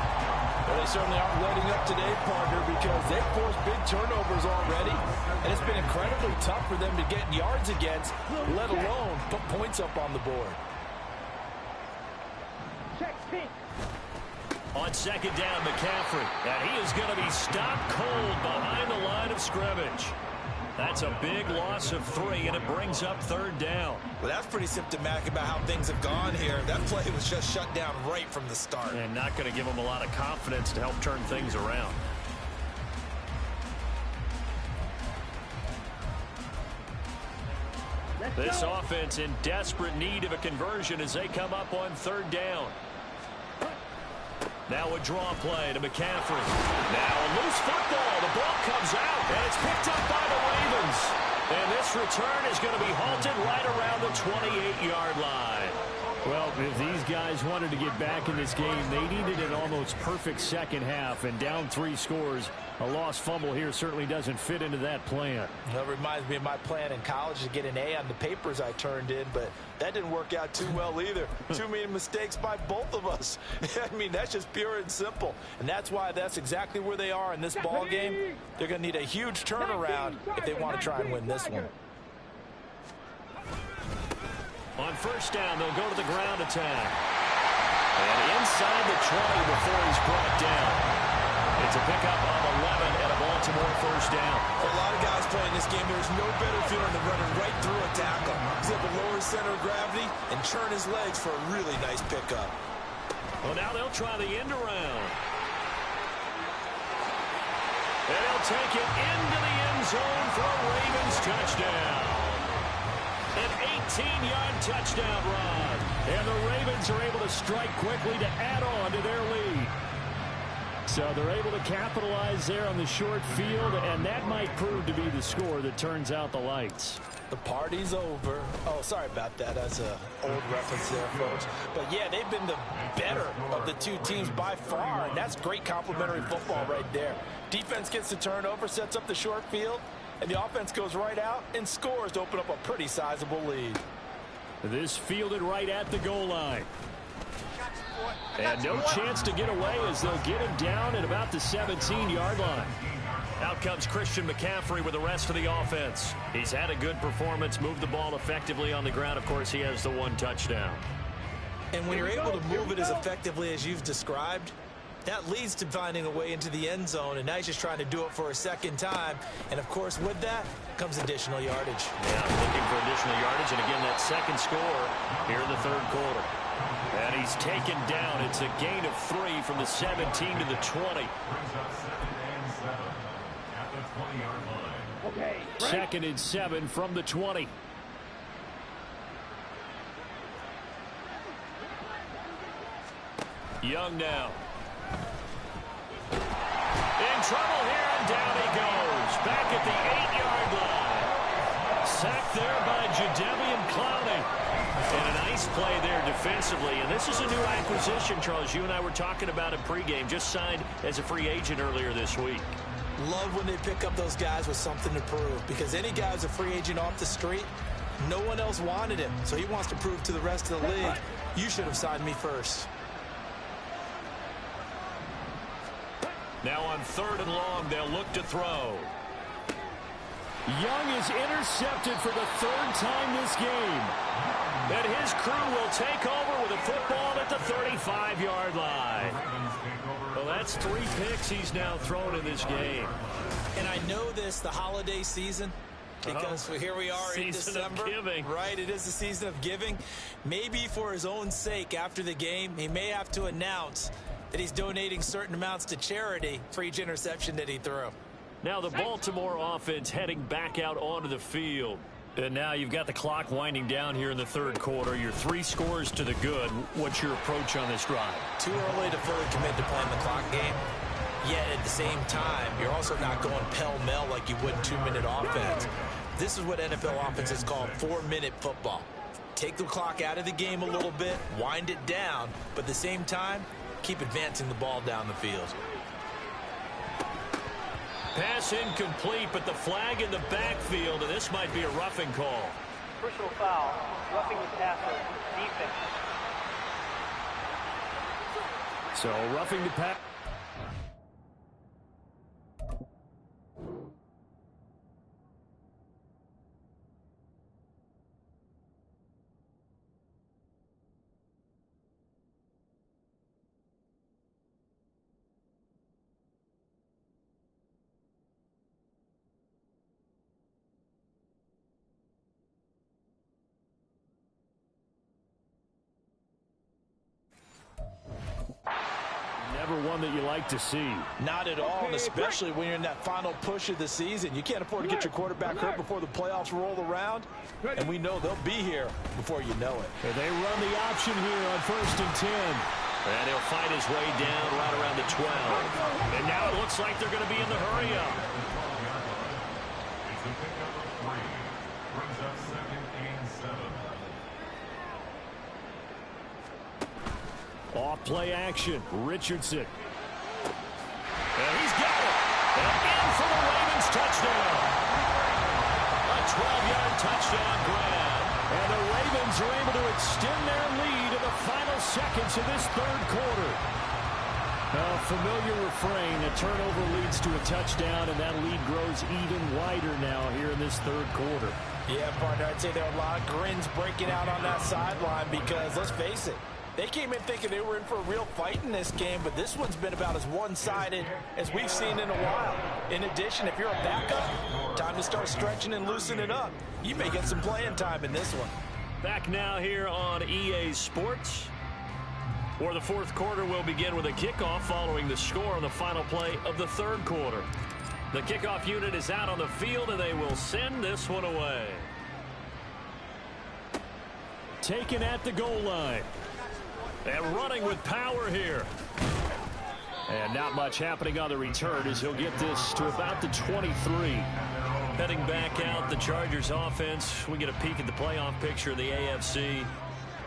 Speaker 3: Well, they certainly aren't letting up today, partner, because they've forced big turnovers already, and it's been incredibly tough for them to get yards against, let alone put points up on the board.
Speaker 4: Check, pink.
Speaker 5: On second down, McCaffrey. And he is going to be stopped cold behind the line of scrimmage. That's a big loss of 3, and it brings up third down.
Speaker 3: Well, that's pretty symptomatic about how things have gone here. That play was just shut down right from the start.
Speaker 5: And not going to give them a lot of confidence to help turn things around. This offense in desperate need of a conversion as they come up on third down. Now a draw play to McCaffrey. Now a loose football. The ball comes out, and it's picked up by the Ravens. And this return is going to be halted right around the 28-yard line. Well, if these guys wanted to get back in this game, they needed an almost perfect second half, and down 3 scores. A lost fumble here certainly doesn't fit into that plan.
Speaker 3: That reminds me of my plan in college to get an A on the papers I turned in, but that didn't work out too well either. Too many mistakes by both of us. I mean, that's just pure and simple, and that's why that's exactly where they are in this ball game. They're going to need a huge turnaround if they want to try and win this one.
Speaker 5: On first down, they'll go to the ground attack. And inside the 20 before he's brought down. It's a pickup of 11 and a Baltimore first down.
Speaker 3: For a lot of guys playing this game, there's no better feeling than running right through a tackle. He's able to lower his center of gravity and churn his legs for a really nice pickup.
Speaker 5: Well, now they'll try the end around. And he'll take it into the end zone for a Ravens touchdown. An 18-yard touchdown run. And the Ravens are able to strike quickly to add on to their lead. So they're able to capitalize there on the short field, and that might prove to be the score that turns out the lights.
Speaker 3: The party's over. Oh, sorry about that. That's an old reference there, folks. But, yeah, they've been the better of the two teams by far, and that's great complimentary football right there. Defense gets the turnover, sets up the short field, and the offense goes right out and scores to open up a pretty sizable lead.
Speaker 5: This fielded right at the goal line. And no chance to get away as they'll get him down at about the 17-yard line. Out comes Christian McCaffrey with the rest of the offense. He's had a good performance, moved the ball effectively on the ground. Of course, he has the 1 touchdown.
Speaker 3: And when you're able to move it as effectively as you've described, that leads to finding a way into the end zone, and now he's just trying to do it for a second time. And, of course, with that comes additional yardage.
Speaker 5: Yeah, looking for additional yardage, and again, that second score here in the third quarter. And he's taken down. It's a gain of 3 from the 17 to the 20.
Speaker 4: Okay.
Speaker 5: Second and 7 from the 20. Young now. In trouble here, and down he goes. Back at the 8-yard line. Sacked there by Jadeveon Clowney. And a nice play there defensively. And this is a new acquisition, Charles. You and I were talking about it pregame. Just signed as a free agent earlier this week.
Speaker 3: Love when they pick up those guys with something to prove, because any guy who's a free agent off the street, no one else wanted him. So he wants to prove to the rest of the league, you should have signed me first.
Speaker 5: Now on 3rd and long, they'll look to throw. Young is intercepted for the 3rd time this game. And his crew will take over with a football at the 35-yard line. Well, that's 3 picks he's now thrown in this game.
Speaker 3: And I know this, the holiday season, because here we are in December.
Speaker 5: Season of giving.
Speaker 3: Right, it is the season of giving. Maybe for his own sake after the game, he may have to announce that he's donating certain amounts to charity for each interception that he threw.
Speaker 5: Now the Baltimore offense heading back out onto the field. And now you've got the clock winding down here in the 3rd quarter. You're 3 scores to the good. What's your approach on this drive?
Speaker 3: Too early to fully commit to playing the clock game. Yet at the same time, you're also not going pell-mell like you would 2-minute offense. This is what NFL offenses call 4-minute football. Take the clock out of the game a little bit, wind it down, but at the same time, keep advancing the ball down the field.
Speaker 5: Pass incomplete, but the flag in the backfield, and this might be a roughing call.
Speaker 7: Personal foul, roughing the passer, defense.
Speaker 5: So roughing the pass. Never one that you like to see.
Speaker 3: Not at all, and especially when you're in that final push of the season. You can't afford to get your quarterback hurt before the playoffs roll around, and we know they'll be here before you know it.
Speaker 5: And they run the option here on 1st and 10. And he'll fight his way down right around the 12. And now it looks like they're going to be in the hurry-up.
Speaker 6: It's a pickup of 3. Brings up 2nd and 7.
Speaker 5: Off play action. Richardson. And he's got it. And in for the Ravens touchdown. A 12-yard touchdown grab. And the Ravens are able to extend their lead in the final seconds of this third quarter. A familiar refrain. A turnover leads to a touchdown, and that lead grows even wider now here in this third quarter.
Speaker 3: Yeah, partner, I'd say there are a lot of grins breaking out on that sideline because, let's face it, they came in thinking they were in for a real fight in this game, but this one's been about as one-sided as we've seen in a while. In addition, if you're a backup, time to start stretching and loosening up. You may get some playing time in this one.
Speaker 5: Back now here on EA Sports, where the fourth quarter will begin with a kickoff following the score on the final play of the third quarter. The kickoff unit is out on the field, and they will send this one away. Taken at the goal line. And running with power here. And not much happening on the return as he'll get this to about the 23. Heading back out, the Chargers offense. We get a peek at the playoff picture of the AFC.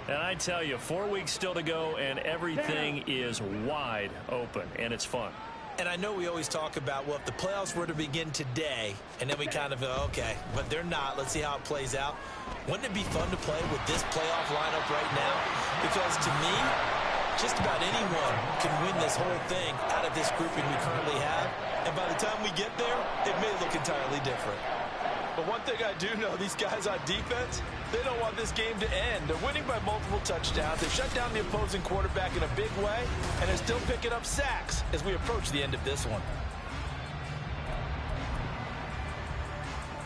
Speaker 5: And I tell you, 4 weeks still to go, and everything is wide open, and it's fun.
Speaker 3: And I know we always talk about, well, if the playoffs were to begin today, and then we kind of go, okay, but they're not. Let's see how it plays out. Wouldn't it be fun to play with this playoff lineup right now? Because to me, just about anyone can win this whole thing out of this grouping we currently have. And by the time we get there, it may look entirely different. But one thing I do know, these guys on defense, they don't want this game to end. They're winning by multiple touchdowns. They've shut down the opposing quarterback in a big way, and they're still picking up sacks as we approach the end of this one.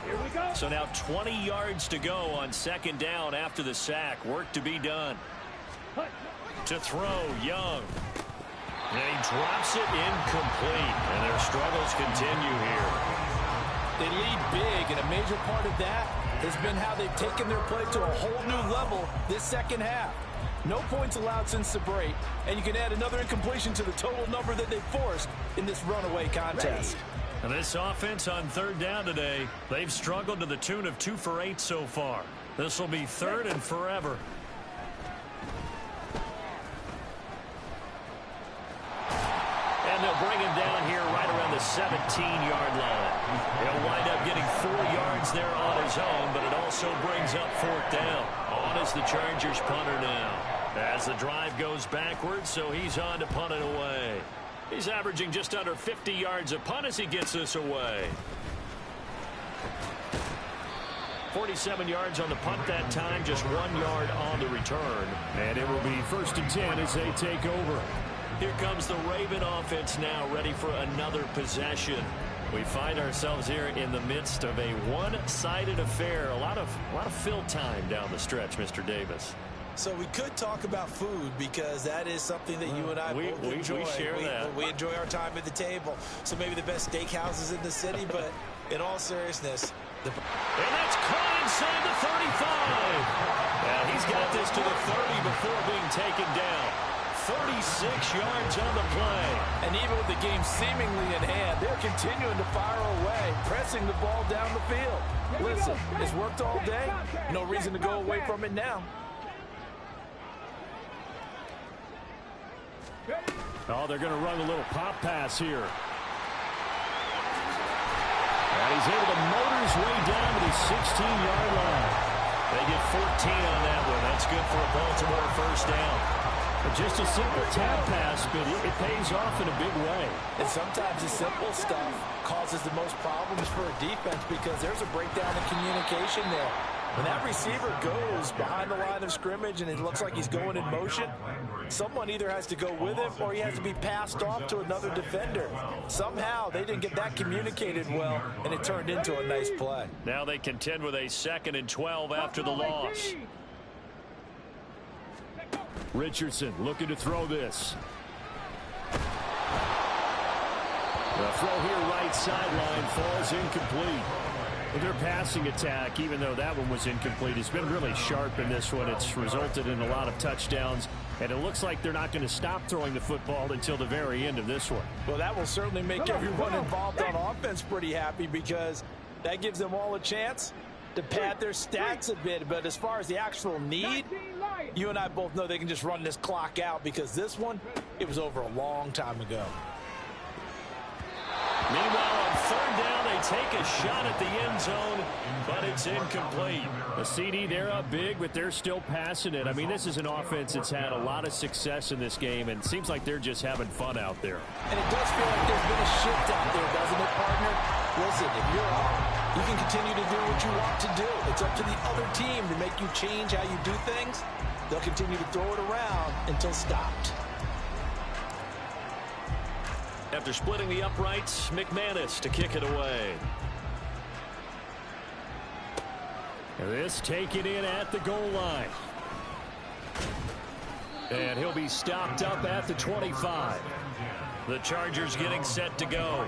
Speaker 4: Here we go.
Speaker 5: So now 20 yards to go on second down after the sack. Work to be done. To throw, Young. And he drops it incomplete. And their struggles continue here.
Speaker 3: They lead big, and a major part of that has been how they've taken their play to a whole new level this second half. No points allowed since the break, and you can add another incompletion to the total number that they forced in this runaway contest.
Speaker 5: And this offense on third down today, they've struggled to the tune of 2 for 8 so far. This will be third and forever. And they'll bring him down here right around the 17-yard line. He'll wind up getting 4 yards there on his own, but it also brings up fourth down. On is the Chargers punter now. As the drive goes backwards, so he's on to punt it away. He's averaging just under 50 yards a punt as he gets this away. 47 yards on the punt that time, just 1 yard on the return. And it will be 1st and 10 as they take over. Here comes the Raven offense now, ready for another possession. We find ourselves here in the midst of a one-sided affair. A lot of fill time down the stretch, Mr. Davis.
Speaker 3: So we could talk about food because that is something that you and I both enjoy.
Speaker 5: We share that.
Speaker 3: We enjoy our time at the table. So maybe the best steakhouses in the city, but in all seriousness.
Speaker 5: And that's caught inside the 35. And he's got this to the 30 before being taken down. 36 yards on the play.
Speaker 3: And even with the game seemingly in hand, they're continuing to fire away, pressing the ball down the field. Listen, it's worked all day. No reason to go away from it now.
Speaker 5: Oh, they're going to run a little pop pass here. And he's able to motor his way down to the 16-yard line. They get 14 on that one. That's good for a Baltimore first down. Just a simple tap pass, but it pays off in a big way.
Speaker 3: And sometimes the simple stuff causes the most problems for a defense because there's a breakdown in communication there. When that receiver goes behind the line of scrimmage and it looks like he's going in motion, someone either has to go with him or he has to be passed off to another defender. Somehow they didn't get that communicated well, and it turned into a nice play.
Speaker 5: Now they contend with a 2nd and 12 after the loss. Richardson looking to throw this. The throw here right sideline falls incomplete. But their passing attack, even though that one was incomplete, has been really sharp in this one. It's resulted in a lot of touchdowns, and it looks like they're not going to stop throwing the football until the very end of this one.
Speaker 3: Well, that will certainly make everyone involved on offense pretty happy because that gives them all a chance to pad their stats a bit. But as far as the actual need, You and I both know they can just run this clock out because this one, it was over a long time ago.
Speaker 5: Meanwhile, on third down, they take a shot at the end zone, but it's incomplete. A CD, they're up big, but they're still passing it. I mean, this is an offense that's had a lot of success in this game, and it seems like they're just having fun out there.
Speaker 3: And it does feel like there's been a shift out there, doesn't it, partner? Listen, if you're up, you can continue to do what you want to do. It's up to the other team to make you change how you do things. They'll continue to throw it around until stopped.
Speaker 5: After splitting the uprights, McManus to kick it away. And this taken in at the goal line. And he'll be stopped up at the 25. The Chargers getting set to go.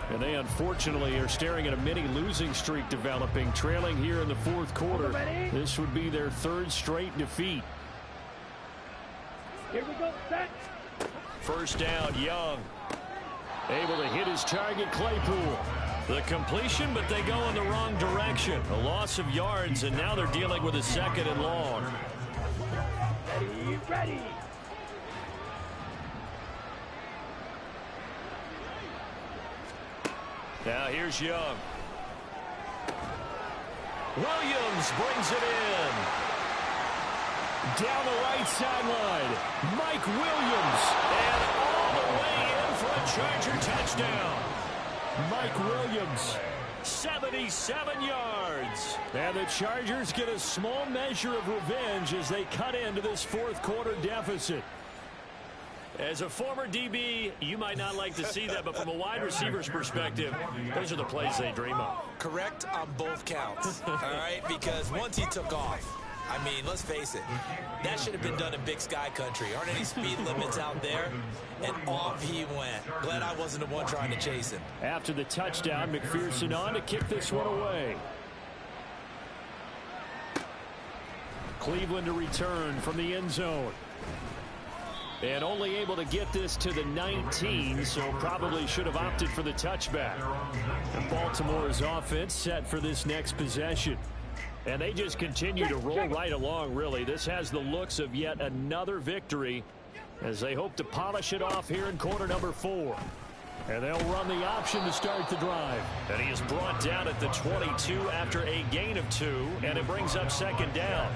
Speaker 5: And they unfortunately are staring at a mini losing streak developing, trailing here in the fourth quarter. This would be their third straight defeat.
Speaker 4: Here we go, set.
Speaker 5: First down, Young. Able to hit his target, Claypool. The completion, but they go in the wrong direction. A loss of yards, and now they're dealing with a second and long.
Speaker 4: Ready, ready.
Speaker 5: Now here's Young. Williams brings it in. Down the right sideline, Mike Williams. And all the way in for a Charger touchdown. Mike Williams, 77 yards. And the Chargers get a small measure of revenge as they cut into this fourth quarter deficit. As a former DB, you might not like to see that, but from a wide receiver's perspective, those are the plays they dream of.
Speaker 3: Correct on both counts, all right? Because once he took off, I mean, let's face it, that should have been done in Big Sky Country. Aren't any speed limits out there? And off he went. Glad I wasn't the one trying to chase him.
Speaker 5: After the touchdown, McPherson on to kick this one away. Cleveland to return from the end zone. And only able to get this to the 19, so probably should have opted for the touchback. And Baltimore's offense set for this next possession. And they just continue to roll right along, really. This has the looks of yet another victory as they hope to polish it off here in quarter number 4. And they'll run the option to start the drive. And he is brought down at the 22 after a gain of 2, and it brings up second down.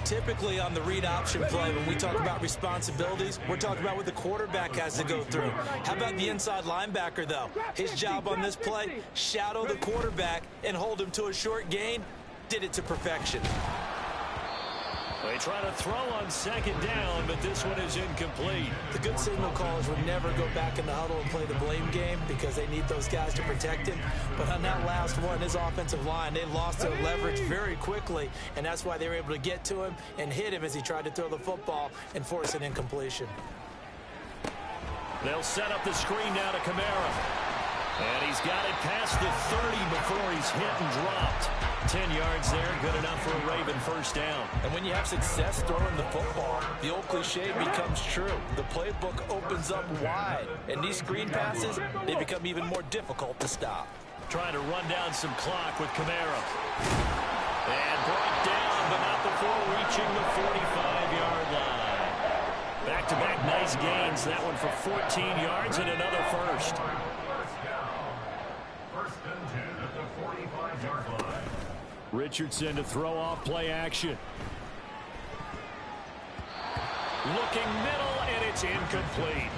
Speaker 3: Typically on the read option play, when we talk about responsibilities, we're talking about what the quarterback has to go through. How about the inside linebacker, though? His job on this play, shadow the quarterback and hold him to a short gain. Did it to perfection.
Speaker 5: They try to throw on second down, but this one is incomplete.
Speaker 3: The good signal callers would never go back in the huddle and play the blame game because they need those guys to protect him. But on that last one, his offensive line, they lost their leverage very quickly, and that's why they were able to get to him and hit him as he tried to throw the football and force an incompletion.
Speaker 5: They'll set up the screen now to Kamara. And he's got it past the 30 before he's hit and dropped. 10 yards there, good enough for a Raven first down.
Speaker 3: And when you have success throwing the football, the old cliche becomes true. The playbook opens up wide, and these screen passes, they become even more difficult to stop.
Speaker 5: Trying to run down some clock with Kamara. And brought down, but not before reaching the 45-yard line. Back-to-back nice gains. That one for 14 yards and another first.
Speaker 6: First and 10 at the 45-yard line.
Speaker 5: Richardson to throw off play action. Looking middle, and it's incomplete.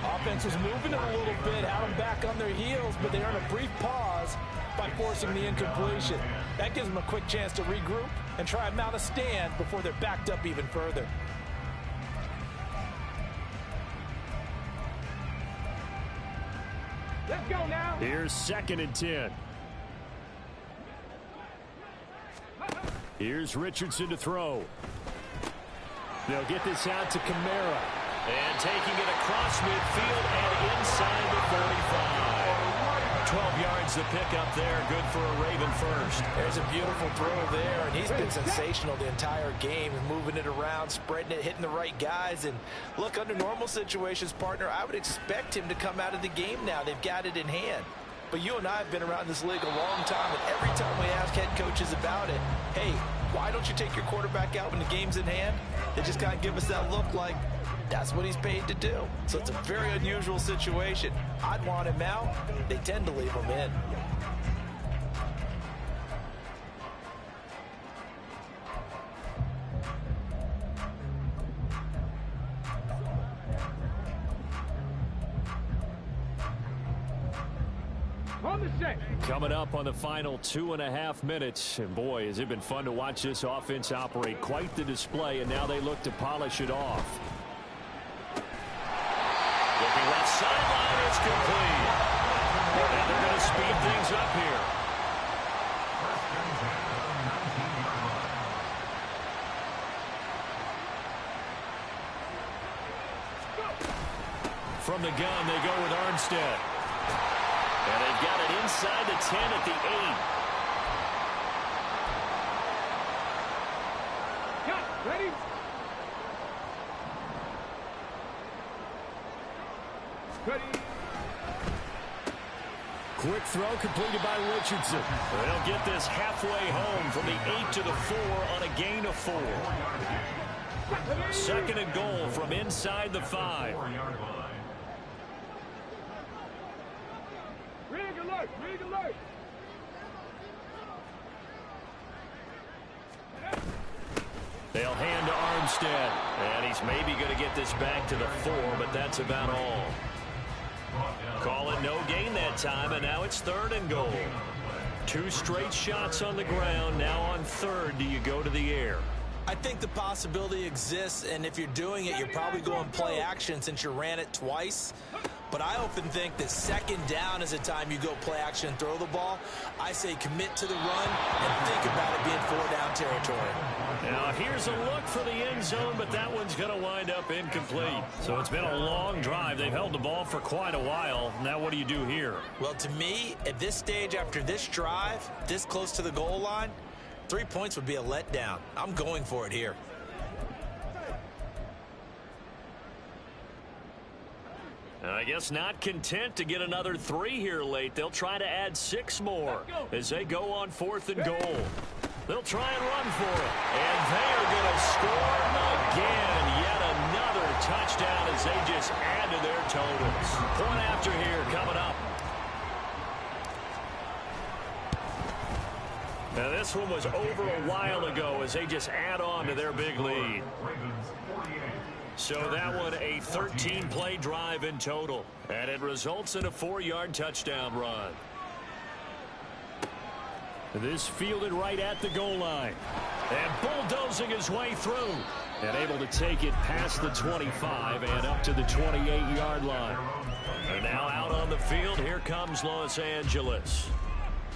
Speaker 3: Offense was moving it a little bit, had them back on their heels, but they earned a brief pause by forcing the incompletion. That gives them a quick chance to regroup and try and mount a stand before they're backed up even further.
Speaker 4: Let's go now.
Speaker 5: Here's second and 10. Here's Richardson to throw. They'll get this out to Kamara. And taking it across midfield and inside the 45. 12 yards to pick up there. Good for a Raven first.
Speaker 3: There's a beautiful throw there, and he's been sensational the entire game, moving it around, spreading it, hitting the right guys. And look, under normal situations, partner, I would expect him to come out of the game now. They've got it in hand. But you and I have been around this league a long time, and every time we ask head coaches about it, hey, Why don't you take your quarterback out when the game's in hand? They just kind of give us that look like that's what he's paid to do. So it's a very unusual situation. I'd want him out. They tend to leave him in.
Speaker 5: Coming up on the final 2.5 minutes. And boy, has it been fun to watch this offense operate. Quite the display, and now they look to polish it off.
Speaker 2: Looking left sideline, it's complete. And they're going to speed things up here.
Speaker 5: From the gun, they go with Armstead.
Speaker 2: And they've got it inside the 10 at the 8.
Speaker 4: Cut, ready? Ready.
Speaker 5: Quick throw completed by Richardson.
Speaker 2: They'll get this halfway home from the 8 to the 4 on a gain of 4.
Speaker 5: Second and goal from inside the 5.
Speaker 4: Rig alert, rig alert.
Speaker 2: They'll hand to Armstead. And he's maybe going to get this back to the 4, but that's about all. Call it no gain that time, and now it's third and goal.
Speaker 5: 2 straight shots on the ground. Now on third, do you go to the air?
Speaker 3: I think the possibility exists, and if you're doing it, you're probably going play action since you ran it twice. But I often think that second down is a time you go play action and throw the ball. I say commit to the run and think about it being 4-down territory.
Speaker 5: Now here's a look for the end zone, but that one's going to wind up incomplete. So it's been a long drive. They've held the ball for quite a while. Now what do you do here?
Speaker 3: Well, to me, at this stage after this drive, this close to the goal line, 3 points would be a letdown. I'm going for it here.
Speaker 5: I guess not content to get another 3 here late. They'll try to add 6 more as they go on 4th and goal. They'll try and run for it. And they are going to score again. Yet another touchdown as they just add to their totals. Point after here coming up. Now this one was over a while ago as they just add on to their big lead. So that one a 13-play drive in total. And it results in a 4-yard touchdown run. This fielded right at the goal line. And bulldozing his way through. And able to take it past the 25 and up to the 28-yard line. And now out on the field, here comes Los Angeles.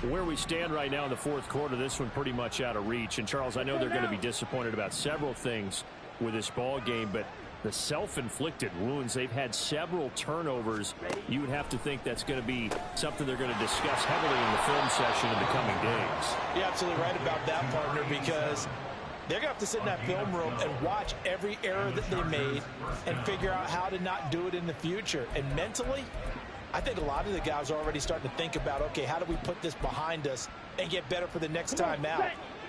Speaker 5: Where we stand right now in the 4th quarter, this one pretty much out of reach. And, Charles, I know they're going to be disappointed about several things with this ball game, but the self-inflicted wounds, they've had several turnovers. You would have to think that's going to be something they're going to discuss heavily in the film session in the coming days.
Speaker 3: You're absolutely right about that, partner, because they're going to have to sit in that film room and watch every error that they made and figure out how to not do it in the future. And mentally, I think a lot of the guys are already starting to think about, okay, how do we put this behind us and get better for the next time out?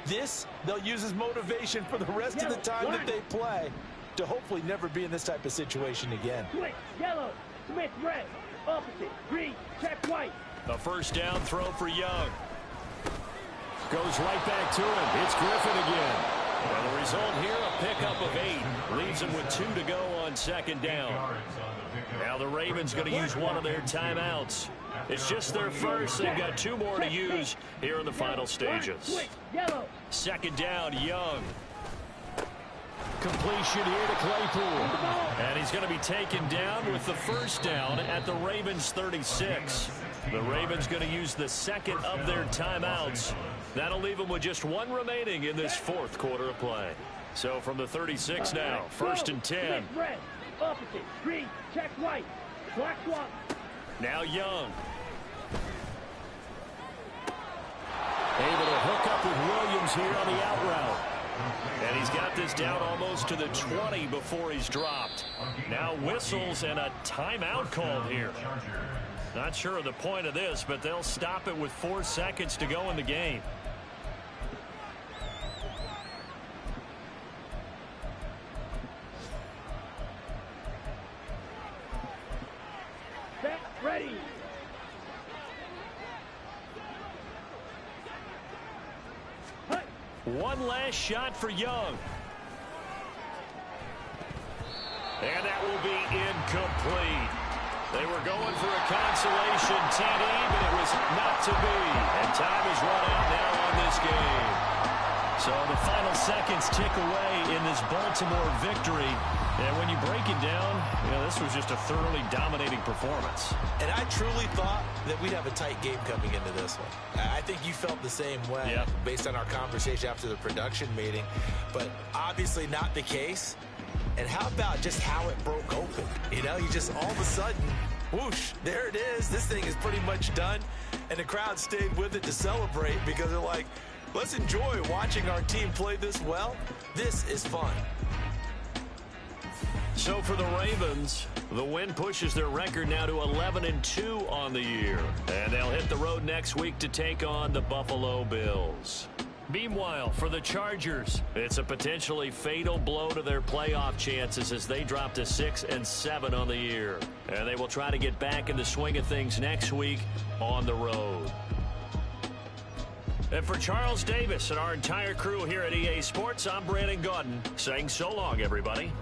Speaker 3: This, they'll use as motivation for the rest of the time that they play to hopefully never be in this type of situation again.
Speaker 4: Switch, yellow, Smith, red, opposite, green, check white.
Speaker 5: A first down throw for Young. Goes right back to him. It's Griffin again. And the result here, a pickup of 8. Leaves him with 2 to go on second down. Now the Ravens going to use one of their timeouts. It's just their first. They've got 2 more to use here in the final stages. Second down, Young. Completion here to Claypool. And he's going to be taken down with the first down at the Ravens 36. The Ravens going to use the second of their timeouts. That'll leave them with just 1 remaining in this 4th quarter of play. So from the 36 now, 1st and 10.
Speaker 4: Red, opposite, green, check white, black swap.
Speaker 5: Now Young. Able to hook up with Williams here on the out route. And he's got this down almost to the 20 before he's dropped. Now whistles and a timeout called here. Not sure of the point of this, but they'll stop it with 4 seconds to go in the game. One last shot for Young. And that will be incomplete. They were going for a consolation TD, but it was not to be. And time is run out now on this game. So the final seconds tick away in this Baltimore victory. And when you break it down, this was just a thoroughly dominating performance.
Speaker 3: And I truly thought that we'd have a tight game coming into this one. I think you felt the same way based on our conversation after the production meeting. But obviously not the case. And how about just how it broke open? You just all of a sudden, whoosh, there it is. This thing is pretty much done. And the crowd stayed with it to celebrate because they're like, let's enjoy watching our team play this well. This is fun.
Speaker 5: So for the Ravens, the win pushes their record now to 11-2 on the year. And they'll hit the road next week to take on the Buffalo Bills. Meanwhile, for the Chargers, it's a potentially fatal blow to their playoff chances as they drop to 6-7 on the year. And they will try to get back in the swing of things next week on the road. And for Charles Davis and our entire crew here at EA Sports, I'm Brandon Gaudin saying so long, everybody.